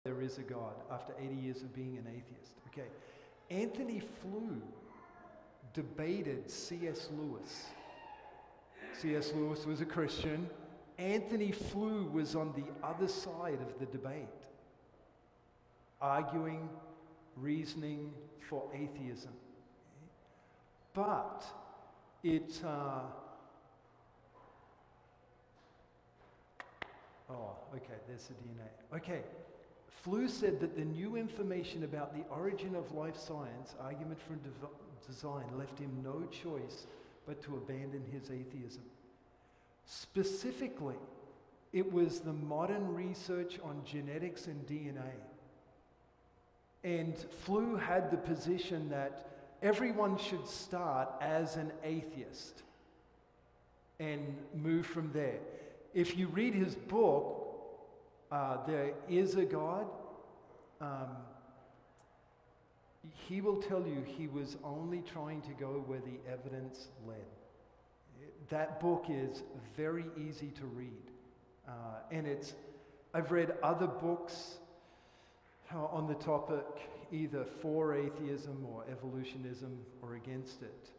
there is a God after 80 years of being an atheist. Okay. Anthony Flew debated C.S. Lewis. C.S. Lewis was a Christian. Anthony Flew was on the other side of the debate, arguing, reasoning for atheism. But it, there's the DNA. Okay, Flew said that the new information about the origin of life science, argument from design, left him no choice but to abandon his atheism. Specifically, it was the modern research on genetics and DNA. And Flew had the position that everyone should start as an atheist and move from there. If you read his book, There Is a God, he will tell you he was only trying to go where the evidence led. That book is very easy to read. I've read other books on the topic, either for atheism or evolutionism or against it.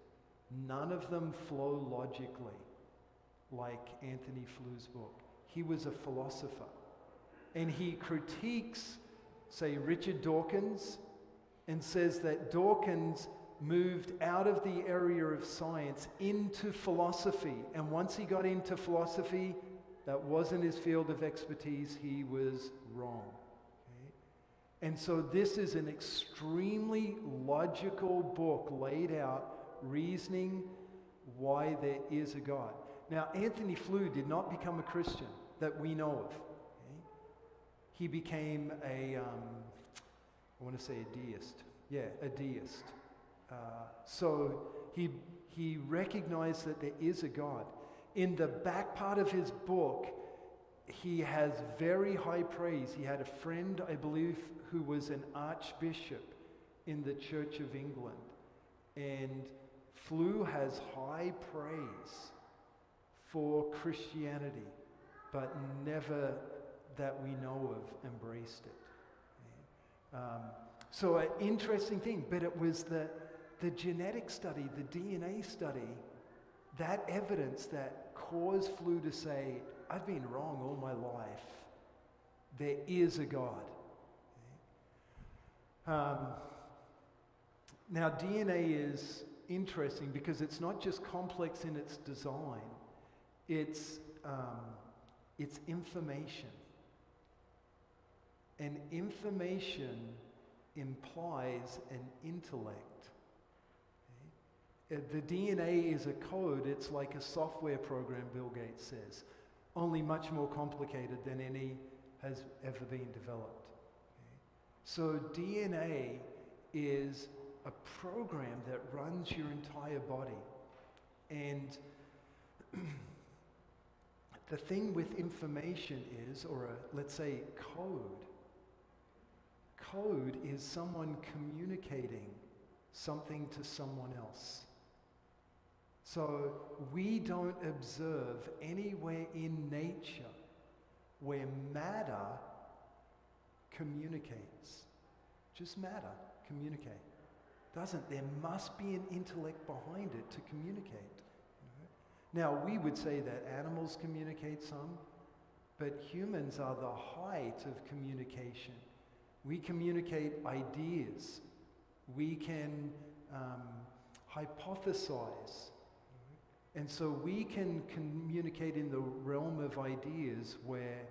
None of them flow logically like Anthony Flew's book. He was a philosopher, and he critiques, say, Richard Dawkins, and says that Dawkins moved out of the area of science into philosophy, and once he got into philosophy, that wasn't his field of expertise, he was wrong. And so this is an extremely logical book laid out, reasoning why there is a God. Now, Anthony Flew did not become a Christian that we know of. Okay? He became a deist. Yeah, a deist. So he recognized that there is a God. In the back part of his book, he has very high praise. He had a friend, I believe, who was an archbishop in the Church of England. And Flew has high praise for Christianity, but never that we know of embraced it. So an interesting thing, but it was the genetic study, the DNA study, that evidence that caused Flew to say, I've been wrong all my life. There is a God. Now, DNA is interesting because it's not just complex in its design, it's information. And information implies an intellect. The DNA is a code. It's like a software program, Bill Gates says, only much more complicated than any has ever been developed. So DNA is a program that runs your entire body. And the thing with information is, let's say code. Code is someone communicating something to someone else. So we don't observe anywhere in nature where matter communicates. Just matter, communicate. Doesn't. There must be an intellect behind it to communicate. Now, we would say that animals communicate some, but humans are the height of communication. We communicate ideas. We can hypothesize. And so we can communicate in the realm of ideas where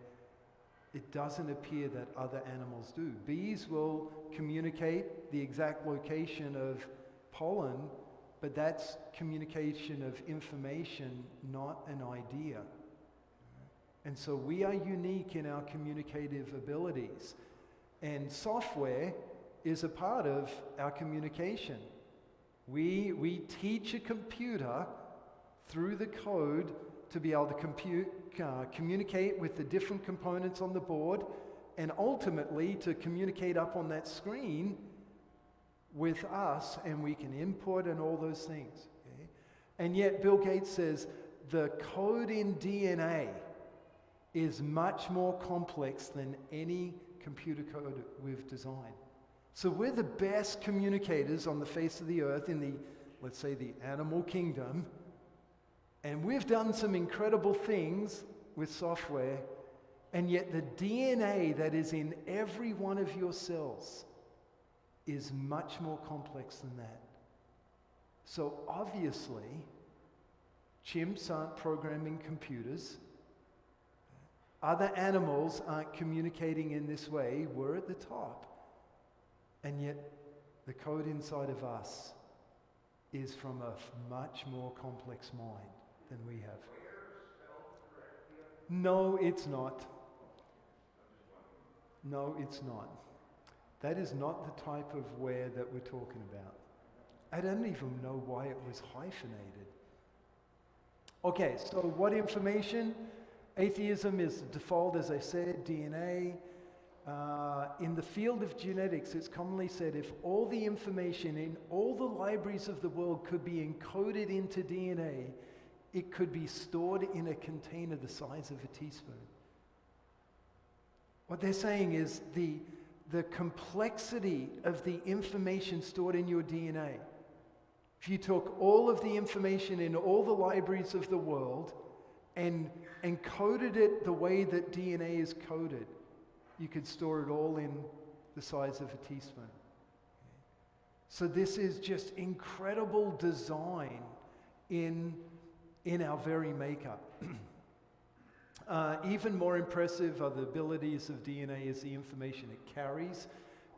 it doesn't appear that other animals do. Bees will communicate the exact location of pollen, but that's communication of information, not an idea. And so we are unique in our communicative abilities. And software is a part of our communication. We teach a computer through the code to be able to communicate with the different components on the board, and ultimately to communicate up on that screen with us, and we can input and all those things. Okay? And yet Bill Gates says the code in DNA is much more complex than any computer code we've designed. So we're the best communicators on the face of the earth in the, let's say, the animal kingdom. And we've done some incredible things with software, and yet the DNA that is in every one of your cells is much more complex than that. So obviously, chimps aren't programming computers. Other animals aren't communicating in this way. We're at the top. And yet, the code inside of us is from a much more complex mind than we have. No, it's not. No, it's not. That is not the type of where that we're talking about. I don't even know why it was hyphenated. Okay, so what information? Atheism is the default, as I said, DNA. In the field of genetics, it's commonly said if all the information in all the libraries of the world could be encoded into DNA, it could be stored in a container the size of a teaspoon. What they're saying is the complexity of the information stored in your DNA. If you took all of the information in all the libraries of the world and encoded it the way that DNA is coded, you could store it all in the size of a teaspoon. So this is just incredible design in our very makeup. Even more impressive are the abilities of DNA is the information it carries.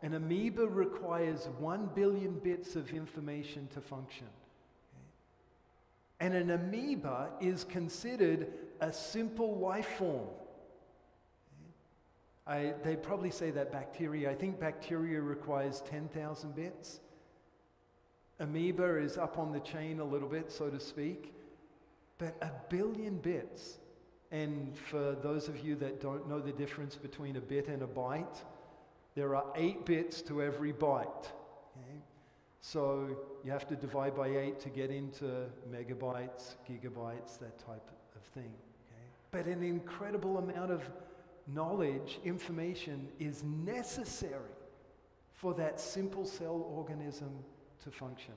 An amoeba requires 1 billion bits of information to function. And an amoeba is considered a simple life form. They probably say that bacteria, I think bacteria requires 10,000 bits. Amoeba is up on the chain a little bit, so to speak, but 1 billion bits. And for those of you that don't know the difference between a bit and a byte, there are 8 bits to every byte. Okay? So you have to divide by 8 to get into megabytes, gigabytes, that type of thing. Okay? But an incredible amount of knowledge, information is necessary for that simple cell organism to function.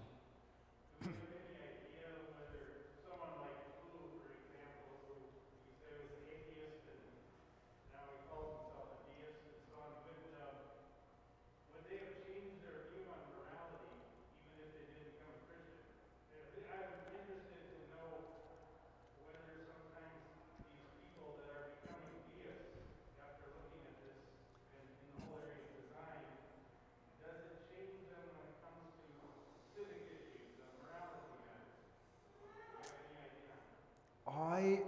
Do you have any idea whether someone like Flu, for example, who you say was an atheist and now he calls himself a deist and so on, would they have changed their view on morality even if they didn't become Christian? I'm interested to know whether sometimes these people that are becoming deists after looking at this and in the whole area of design, does it change them when it comes to civic issues and morality matters? Do you have any idea?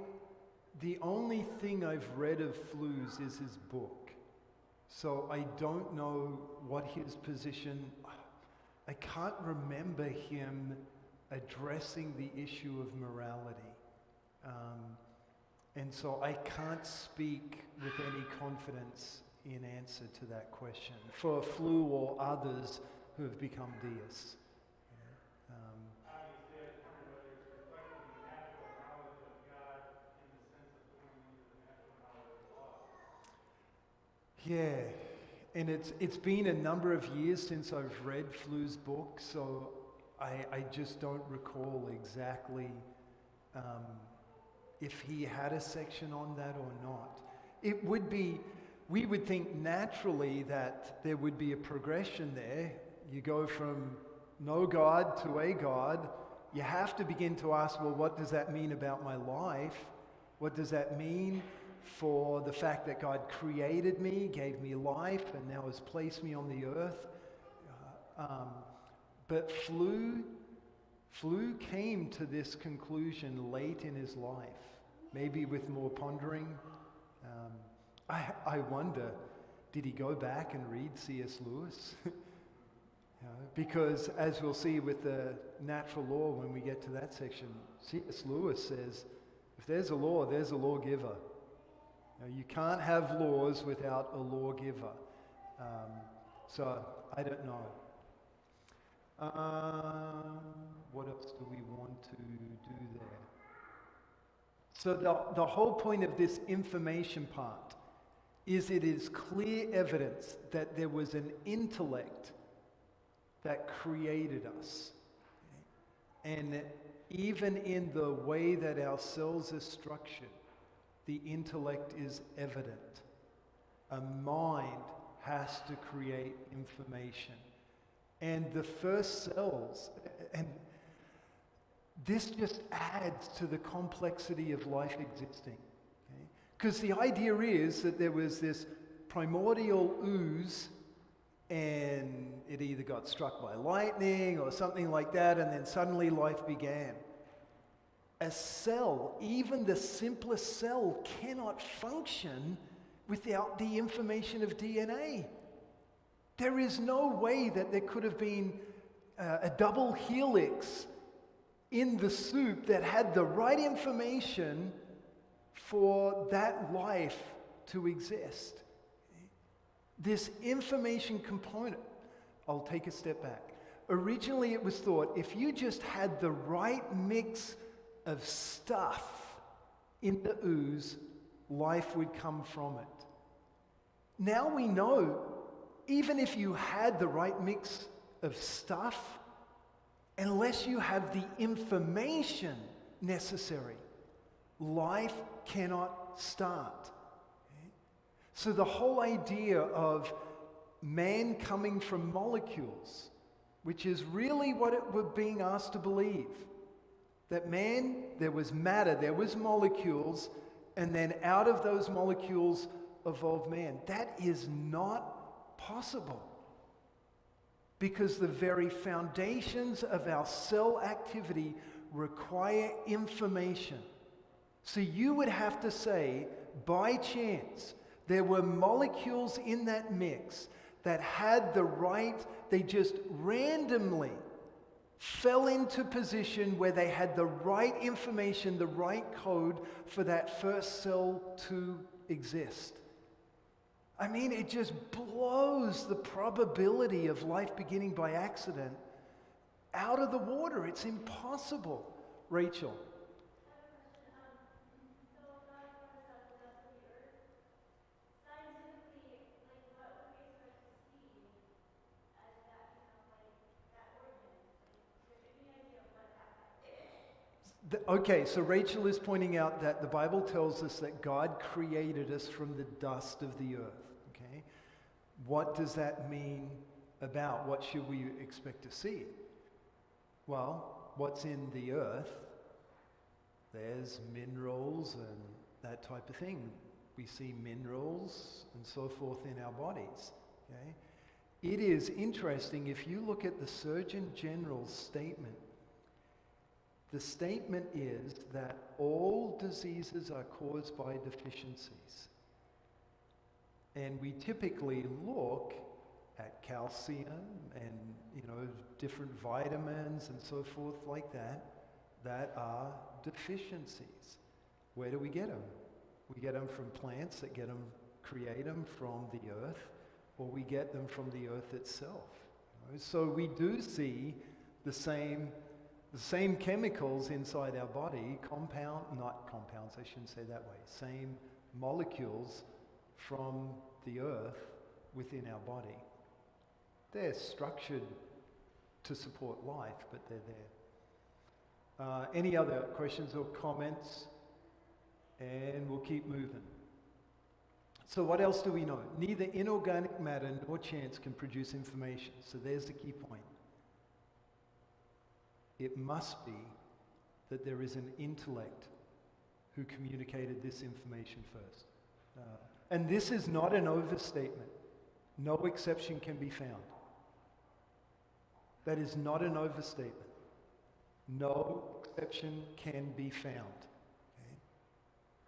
The only thing I've read of Flu's is his book. So I don't know what his position, I can't remember him addressing the issue of morality. And so I can't speak with any confidence in answer to that question for Flu or others who have become deists. Obviously, I was wondering whether it's reflecting the natural knowledge of God in the sense of going into the natural knowledge of law. Yeah, and it's been a number of years since I've read Flu's book, so I just don't recall exactly if he had a section on that or not. It would be, we would think naturally that there would be a progression there. You go from no God to a God. You have to begin to ask, well, what does that mean about my life? What does that mean for the fact that God created me, gave me life, and now has placed me on the earth? But Flu came to this conclusion late in his life, maybe with more pondering. I wonder, did he go back and read C.S. Lewis? Because as we'll see with the natural law when we get to that section, C.S. Lewis says, if there's a law, there's a lawgiver. You can't have laws without a lawgiver. So I don't know. What else do we want to do there? So the whole point of this information part is it is clear evidence that there was an intellect that created us. And even in the way that our cells are structured, the intellect is evident. A mind has to create information. And the first cells, and this just adds to the complexity of life existing. Because the idea is that there was this primordial ooze, and it either got struck by lightning or something like that, and then suddenly life began. A cell, even the simplest cell, cannot function without the information of DNA. There is no way that there could have been a double helix in the soup that had the right information for that life to exist. This information component, I'll take a step back. Originally it was thought if you just had the right mix of stuff in the ooze, life would come from it. Now we know, even if you had the right mix of stuff, unless you have the information necessary, life cannot start. So the whole idea of man coming from molecules, which is really what we're being asked to believe, that man, there was matter, there was molecules, and then out of those molecules evolved man. That is not possible. Because the very foundations of our cell activity require information. So you would have to say, by chance, there were molecules in that mix that had the right, they just randomly fell into position where they had the right information, the right code for that first cell to exist. I mean, it just blows the probability of life beginning by accident out of the water. It's impossible. Rachel. Okay, so Rachel is pointing out that the Bible tells us that God created us from the dust of the earth. Okay, what does that mean about what should we expect to see? Well, what's in the earth? There's minerals and that type of thing. We see minerals and so forth in our bodies. Okay, it is interesting if you look at the Surgeon General's statement. The statement is that all diseases are caused by deficiencies. And we typically look at calcium and, different vitamins and so forth like that are deficiencies. Where do we get them? We get them from plants that create them from the earth, or we get them from the earth itself. So we do see the same chemicals inside our body, not compounds, I shouldn't say that way, same molecules from the earth within our body. They're structured to support life, but they're there. Any other questions or comments? And we'll keep moving. So what else do we know? Neither inorganic matter nor chance can produce information. So there's the key point. It must be that there is an intellect who communicated this information first. And this is not an overstatement. No exception can be found. That is not an overstatement. No exception can be found. Okay?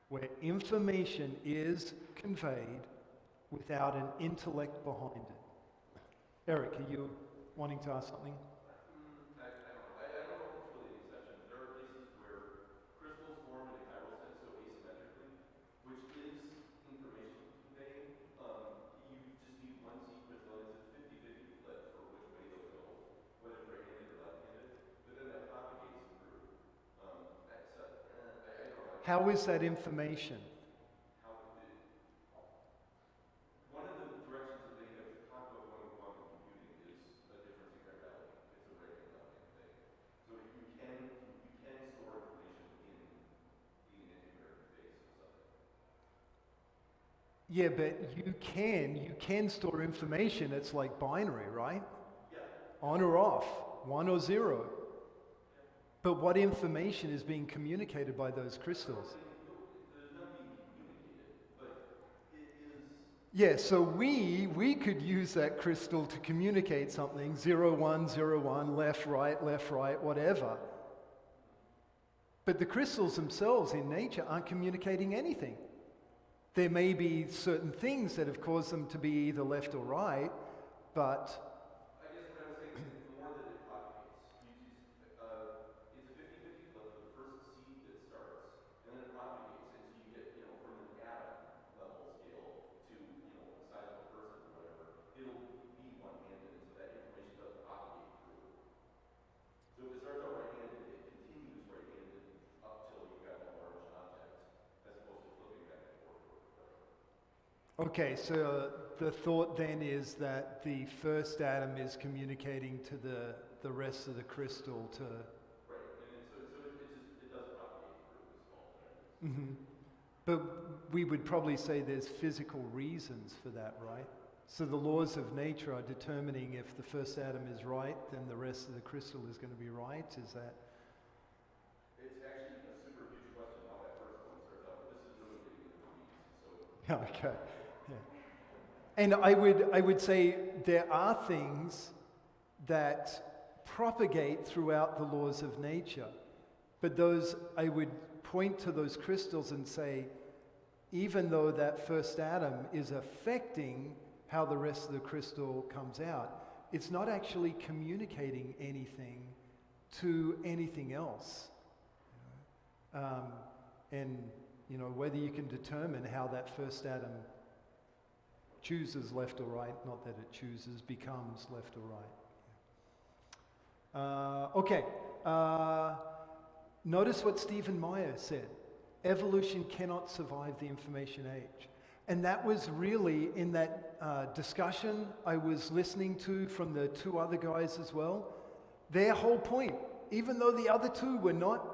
Where information is conveyed without an intellect behind it. Eric, are you wanting to ask something? How is that information? Yeah, but you can store information. It's like binary, right? Yeah. On or off, 1 or 0. Yeah. But what information is being communicated by those crystals? There's not being communicated, but it is. Yeah, so we could use that crystal to communicate something, 0, 1, 0, 1, left, right, whatever. But the crystals themselves in nature aren't communicating anything. There may be certain things that have caused them to be either left or right, but I guess what I was saying is the more that it propagates, it's a 50-50 flip for the first seed that starts, and then it propagates until you get, from an atom level scale to, the size of a person or whatever, it'll be one-handed, and so that information does propagate through. So if it starts out right-handed, it continues right-handed up till you've got a large object, as opposed to flipping back and forth or whatever. okay, so the thought then is that the first atom is communicating to the rest of the crystal to. Right, and it does propagate through is all that it is. Mhm. But we would probably say there's physical reasons for that, right? So the laws of nature are determining if the first atom is right, then the rest of the crystal is going to be right. Is that? It's actually a super huge question how that first one starts out, but this is really getting into the weeds, so. Okay. Yeah. And I would say there are things that propagate throughout the laws of nature, but those I would point to those crystals and say, even though that first atom is affecting how the rest of the crystal comes out, it's not actually communicating anything to anything else. And whether you can determine how that first atom chooses left or right, not that it chooses, becomes left or right. Okay. Notice what Stephen Meyer said. Evolution cannot survive the information age. And that was really in that discussion I was listening to from the two other guys as well. Their whole point, even though the other two were not,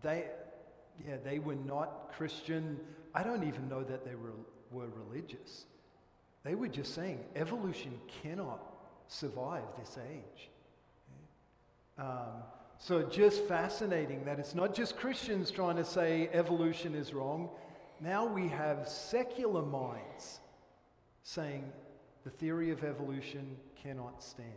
they were not Christian. I don't even know that they were religious. They were just saying evolution cannot survive this age. So just fascinating that it's not just Christians trying to say evolution is wrong. Now we have secular minds saying the theory of evolution cannot stand.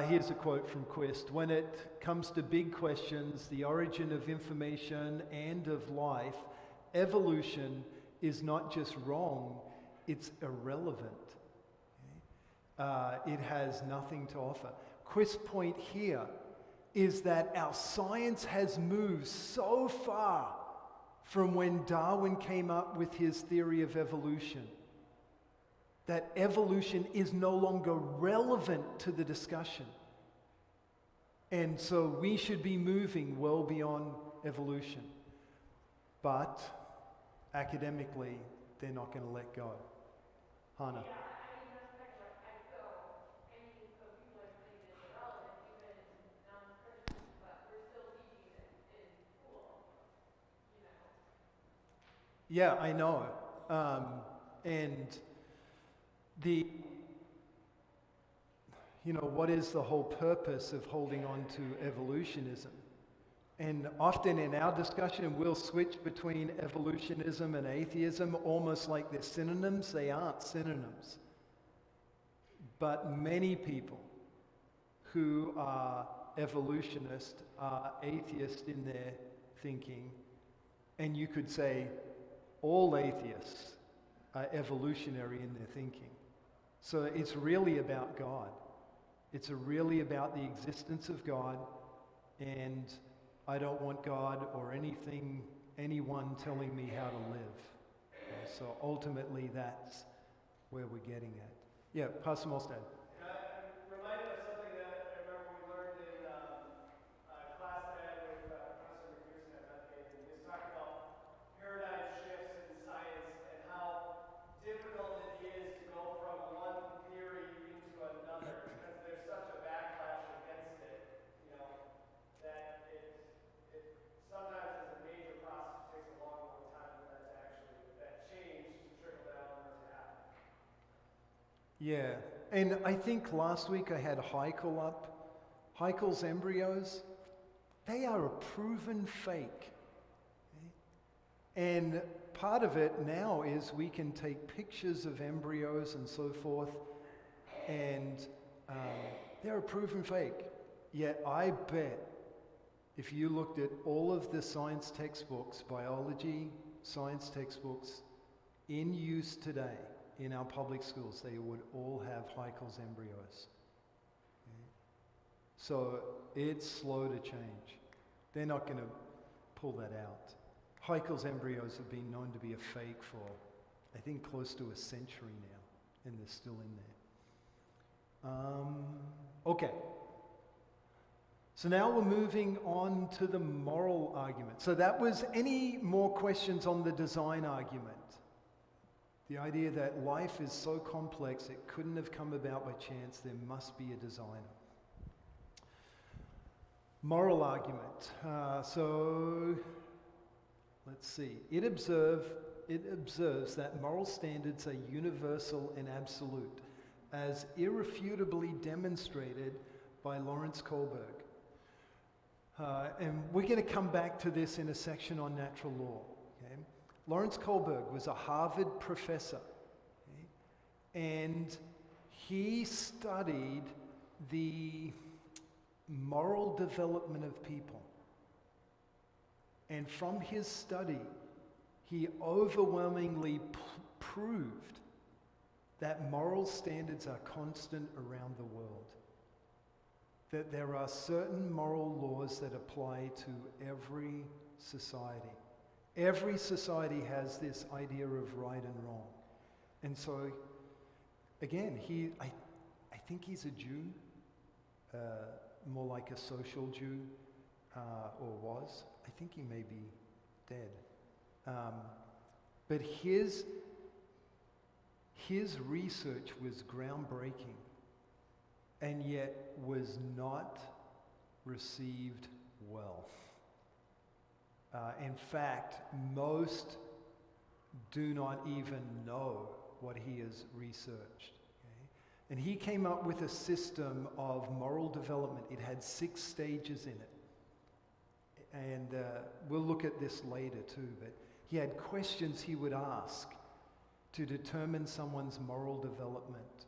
Here's a quote from Quest. When it comes to big questions, the origin of information and of life, evolution is not just wrong, it's irrelevant. It has nothing to offer. Quest's point here is that our science has moved so far from when Darwin came up with his theory of evolution that evolution is no longer relevant to the discussion. And so we should be moving well beyond evolution. But academically, they're not going to let go. Hannah. Yeah, I mean, that's kind of what I feel. I mean, so people are saying it's irrelevant, even non-Christians, but we're still teaching it in school, you know? Yeah, I know. And what is the whole purpose of holding on to evolutionism? And often in our discussion, we'll switch between evolutionism and atheism almost like they're synonyms. They aren't synonyms. But many people who are evolutionists are atheist in their thinking. And you could say all atheists are evolutionary in their thinking. So it's really about God. It's really about the existence of God, and I don't want God or anyone telling me how to live. So ultimately, that's where we're getting at. Yeah, Pastor Molstad. I'm reminded of something that I remember we learned in class that I had with Professor McPherson at Bethany, and he was talking about paradigm shifts in science and how difficult it is to go from one theory into another because there's such a backlash against it, that it sometimes is a major process. It takes a long, long time for that to actually, that change Yeah, and I think last week I had Heikel up. Heikel's embryos, they are a proven fake. And part of it now is we can take pictures of embryos and so forth, and they're a proven fake. Yet I bet if you looked at all of the science textbooks, biology science textbooks in use today in our public schools, they would all have Heikel's embryos. So it's slow to change. They're not going to pull that out. Heikel's embryos have been known to be a fake for, I think, close to a century now, and they're still in there. Okay. So now we're moving on to the moral argument. So that was any more questions on the design argument? The idea that life is so complex it couldn't have come about by chance, there must be a designer. Moral argument. So let's see. It observes that moral standards are universal and absolute, as irrefutably demonstrated by Lawrence Kohlberg. And we're going to come back to this in a section on natural law. Okay? Lawrence Kohlberg was a Harvard professor, okay? And he studied the moral development of people. And from his study, he overwhelmingly proved that moral standards are constant around the world. That there are certain moral laws that apply to every society. Every society has this idea of right and wrong. And so, again, I think he's a Jew, more like a social Jew, or was. I think he may be dead. But his research was groundbreaking, and yet was not received well. In fact, most do not even know what he has researched. Okay? And he came up with a system of moral development. It had 6 stages in it. And we'll look at this later too, but he had questions he would ask to determine someone's moral development.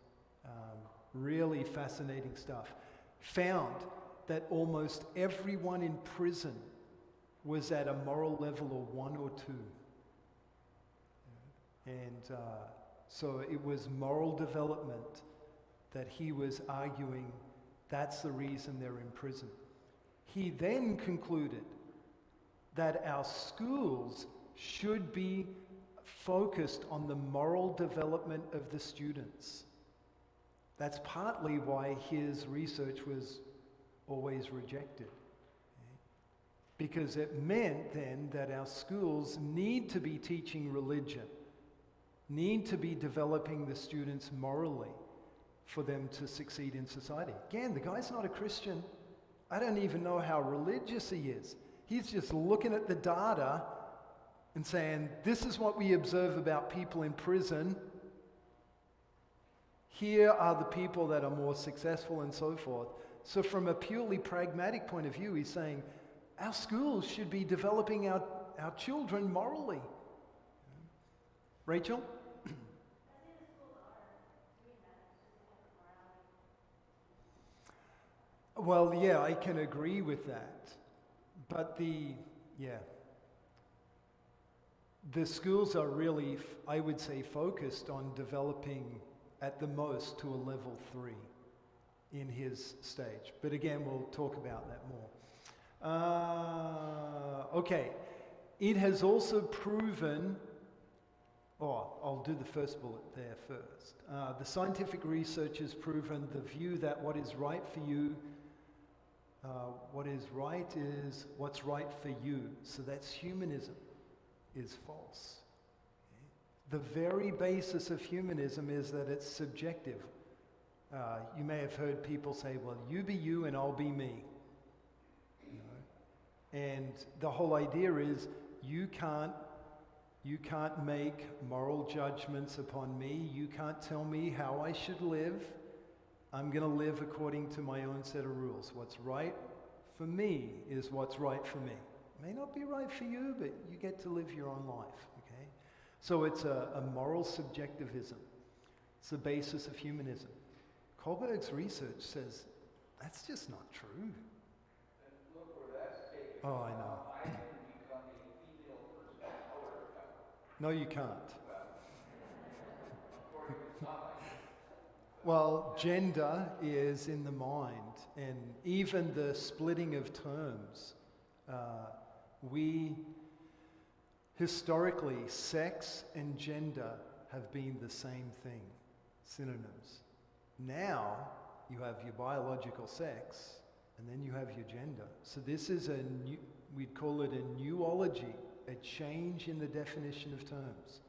Really fascinating stuff. Found that almost everyone in prison was at a moral level of 1 or 2. And so it was moral development that he was arguing that's the reason they're in prison. He then concluded that our schools should be focused on the moral development of the students. That's partly why his research was always rejected. Because it meant then that our schools need to be teaching religion, need to be developing the students morally for them to succeed in society. Again, the guy's not a Christian. I don't even know how religious he is. He's just looking at the data and saying, this is what we observe about people in prison. Here are the people that are more successful and so forth. So from a purely pragmatic point of view, he's saying, our schools should be developing our children morally. Rachel? Well, yeah, I can agree with that. But the schools are really, I would say, focused on developing at the most to a level 3 in his stage. But again, we'll talk about that more. Okay, it has also proven, I'll do the first bullet there first. The scientific research has proven the view that what is right for you, what is right is what's right for you. So that's humanism, is false. The very basis of humanism is that it's subjective. You may have heard people say, well, you be you and I'll be me. You know? And the whole idea is you You can't make moral judgments upon me. You can't tell me how I should live. I'm going to live according to my own set of rules. What's right for me is what's right for me. It may not be right for you, but you get to live your own life, okay? So it's a moral subjectivism. It's the basis of humanism. Kohlberg's research says that's just not true. And look where that's taken. Oh, I know. I can become a female person of color if I want. No, you can't. Well, according to some, I guess. Well, gender is in the mind, and even the splitting of terms. We historically, sex and gender have been the same thing, synonyms. Now, you have your biological sex, and then you have your gender. So this is a new, we'd call it a newology, a change in the definition of terms.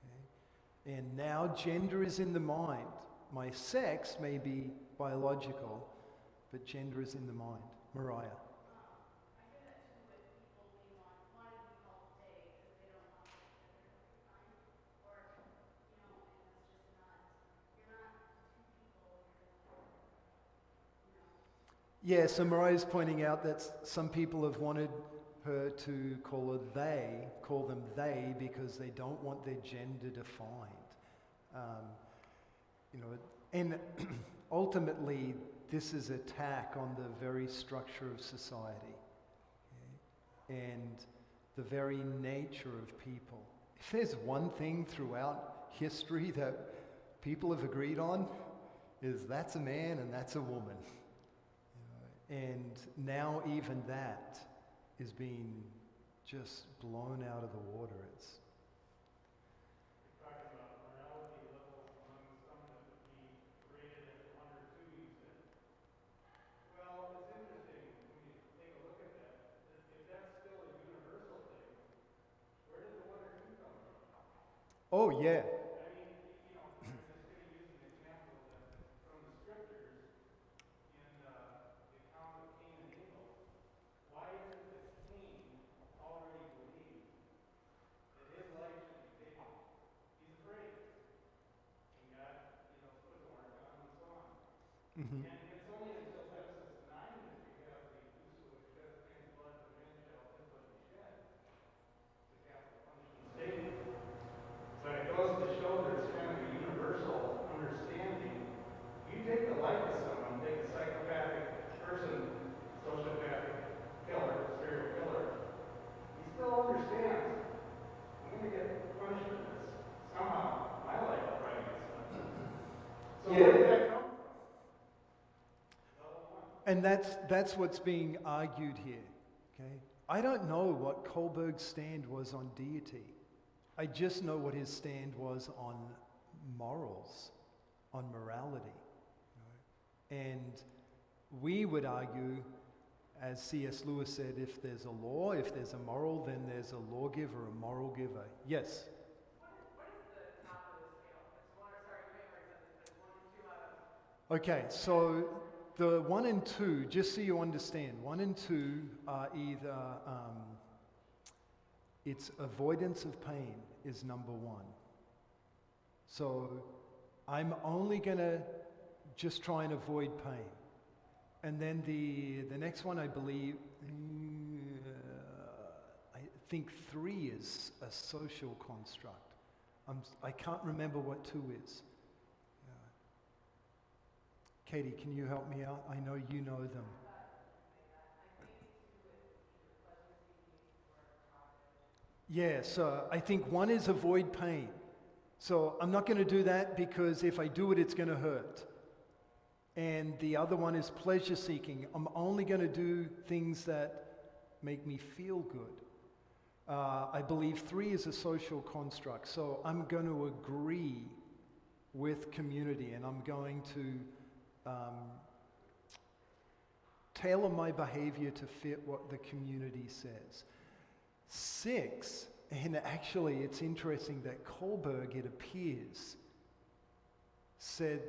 Okay? And now gender is in the mind. My sex may be biological, but gender is in the mind. Mariah. I hear that too with people being wanting to be called they because they don't want their gender to be defined. Or, and it's just not, you're not two people, Yeah, so Mariah's pointing out that some people have wanted her to call them they, because they don't want their gender defined. And ultimately, this is an attack on the very structure of society, okay? And the very nature of people. If there's one thing throughout history that people have agreed on, is that's a man and that's a woman. And now even that is being just blown out of the water. It's You're talking about morality levels among some that would be rated as 1 or 2, you said. Well, it's interesting when you take a look at that. If that's still a universal thing, where did the 1 or 2 come from? oh yeah. I mean, I'm just going to use an example that from the scriptures in the account of Cain and Abel. Why is it that Cain already believed that his life should be taken? He's afraid. And God, put a warrant on him and so on. Mhm. And it's only until Genesis 9 that we have the whoso sheds man's blood, for man shall his blood be shed. The capital punishment statement. But it goes to show there's kind of a universal understanding. You take the life of someone, take a psychopathic person, sociopathic killer, serial killer, he still understands, I'm going to get punished for this. Somehow, my life will probably get stuck. So where did that come from? Level 1. And that's what's being argued here. Okay? I don't know what Kohlberg's stand was on deity. I just know what his stand was on morals, on morality. And we would argue, as C.S. Lewis said, if there's a law, if there's a moral, then there's a lawgiver, a moral giver. Yes? What is the top of the scale? It's 1 or, sorry, you may already said this, but it's 1 and 2 out of. Okay, so the 1 and 2, just so you understand, 1 and 2 are either, it's avoidance of pain is number 1. So I'm only going to just try and avoid pain. And then the next one, I believe, I think 3 is a social construct. I can't remember what 2 is. Katie, can you help me out? I know you know them. Yeah, so I think 1 is avoid pain. So I'm not going to do that because if I do it, it's going to hurt. And the other one is pleasure seeking. I'm only going to do things that make me feel good. I believe 3 is a social construct. So I'm going to agree with community, and I'm going to tailor my behavior to fit what the community says. 6, and actually it's interesting that Kohlberg, it appears, said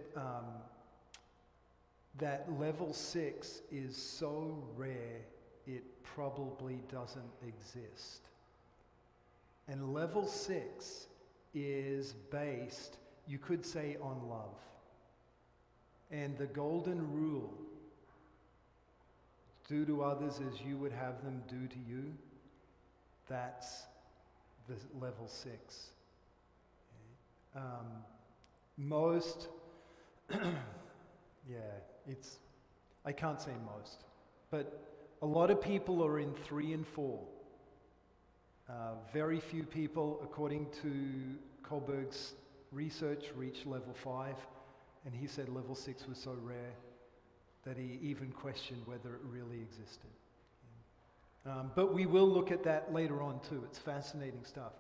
that level 6 is so rare it probably doesn't exist. And level 6 is based, you could say, on love. And the golden rule, do to others as you would have them do to you, that's the level 6. Okay. Most, I can't say most, but a lot of people are in 3 and 4. Very few people, according to Kohlberg's research, reach level 5, and he said level 6 was so rare that he even questioned whether it really existed. But we will look at that later on too. It's fascinating stuff.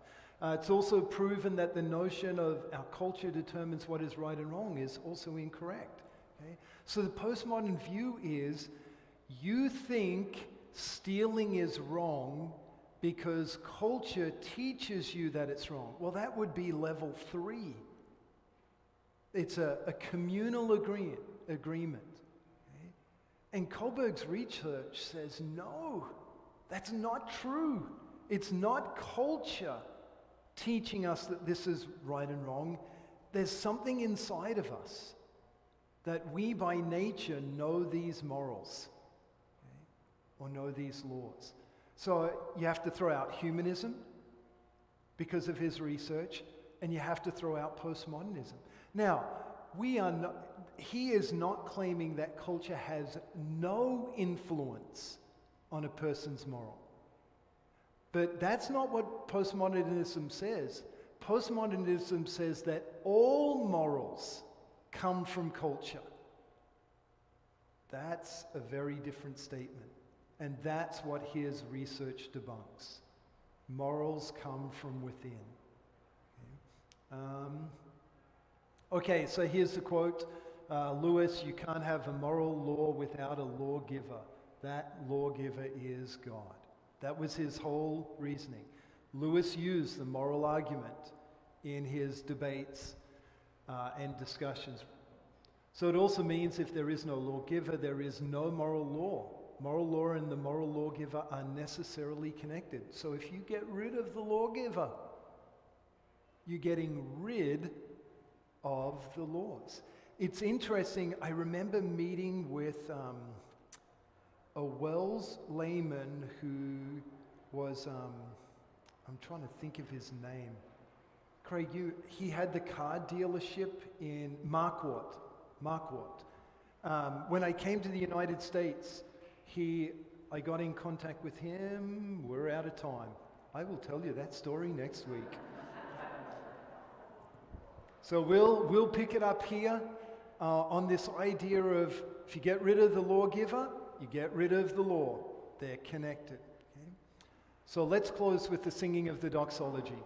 It's also proven that the notion of our culture determines what is right and wrong is also incorrect. Okay? So the postmodern view is you think stealing is wrong because culture teaches you that it's wrong. Well, that would be level 3. It's a communal agreement. Okay? And Kohlberg's research says, no, that's not true. It's not culture teaching us that this is right and wrong. There's something inside of us that we by nature know these morals, okay, or know these laws. So you have to throw out humanism because of his research, and you have to throw out postmodernism. Now, he is not claiming that culture has no influence on a person's moral. But that's not what postmodernism says. Postmodernism says that all morals come from culture. That's a very different statement. And that's what his research debunks. Morals come from within. Okay, so here's the quote. Lewis, you can't have a moral law without a lawgiver. That lawgiver is God. That was his whole reasoning. Lewis used the moral argument in his debates and discussions. So it also means if there is no lawgiver, there is no moral law. Moral law and the moral lawgiver are necessarily connected. So if you get rid of the lawgiver, you're getting rid of the laws. It's interesting, I remember meeting with a Wells layman who was, I'm trying to think of his name. Craig, he had the car dealership in Marquardt. When I came to the United States, I got in contact with him. We're out of time. I will tell you that story next week. So we'll pick it up here on this idea of if you get rid of the lawgiver, you get rid of the law. They're connected. Okay? So let's close with the singing of the doxology.